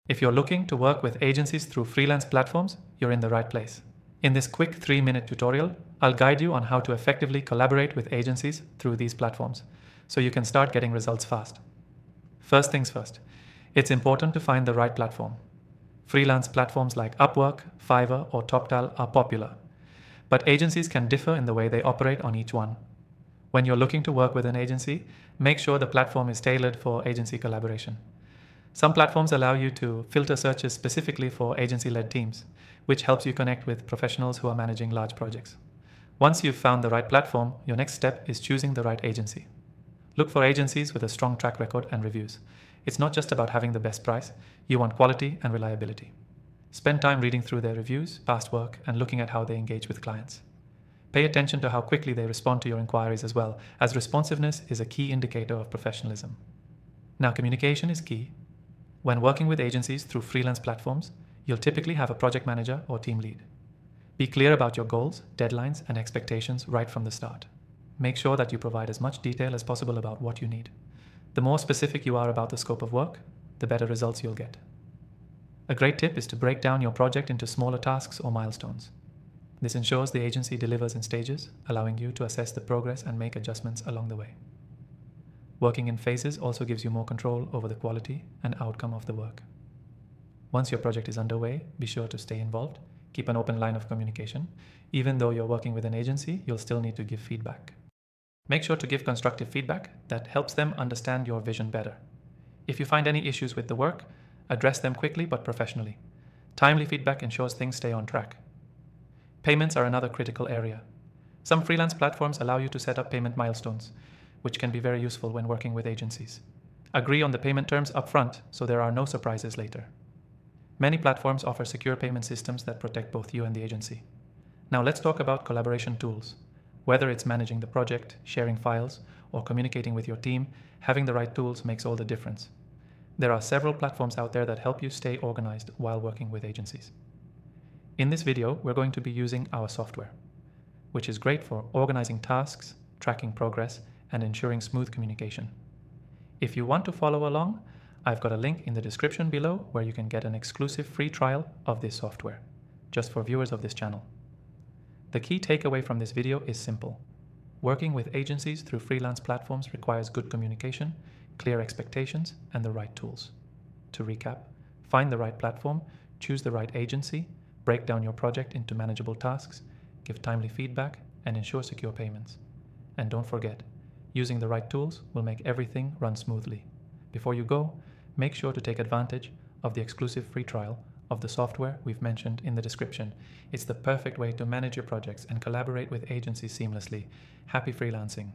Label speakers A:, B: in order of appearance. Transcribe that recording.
A: If you're looking to work with agencies through freelance platforms, you're in the right place. In this quick 3-minute tutorial, I'll guide you on how to effectively collaborate with agencies through these platforms, so you can start getting results fast. First things first, it's important to find the right platform. Freelance platforms like Upwork, Fiverr, or TopTal are popular, but agencies can differ in the way they operate on each one. When you're looking to work with an agency, make sure the platform is tailored for agency collaboration. Some platforms allow you to filter searches specifically for agency-led teams, which helps you connect with professionals who are managing large projects. Once you've found the right platform, your next step is choosing the right agency. Look for agencies with a strong track record and reviews. It's not just about having the best price, you want quality and reliability. Spend time reading through their reviews, past work, and looking at how they engage with clients. Pay attention to how quickly they respond to your inquiries as well, as responsiveness is a key indicator of professionalism. Now, communication is key. When working with agencies through freelance platforms, you'll typically have a project manager or team lead. Be clear about your goals, deadlines, and expectations right from the start. Make sure that you provide as much detail as possible about what you need. The more specific you are about the scope of work, the better results you'll get. A great tip is to break down your project into smaller tasks or milestones. This ensures the agency delivers in stages, allowing you to assess the progress and make adjustments along the way. Working in phases also gives you more control over the quality and outcome of the work. Once your project is underway, be sure to stay involved. Keep an open line of communication. Even though you're working with an agency, you'll still need to give feedback. Make sure to give constructive feedback that helps them understand your vision better. If you find any issues with the work, address them quickly but professionally. Timely feedback ensures things stay on track. Payments are another critical area. Some freelance platforms allow you to set up payment milestones, which can be very useful when working with agencies. Agree on the payment terms upfront so there are no surprises later. Many platforms offer secure payment systems that protect both you and the agency. Now let's talk about collaboration tools. Whether it's managing the project, sharing files, or communicating with your team, having the right tools makes all the difference. There are several platforms out there that help you stay organized while working with agencies. In this video, we're going to be using our software, which is great for organizing tasks, tracking progress, and ensuring smooth communication. If you want to follow along, I've got a link in the description below where you can get an exclusive free trial of this software, just for viewers of this channel. The key takeaway from this video is simple. Working with agencies through freelance platforms requires good communication, clear expectations, and the right tools. To recap, find the right platform, choose the right agency, break down your project into manageable tasks, give timely feedback, and ensure secure payments. And don't forget, using the right tools will make everything run smoothly. Before you go, make sure to take advantage of the exclusive free trial of the software we've mentioned in the description. It's the perfect way to manage your projects and collaborate with agencies seamlessly. Happy freelancing!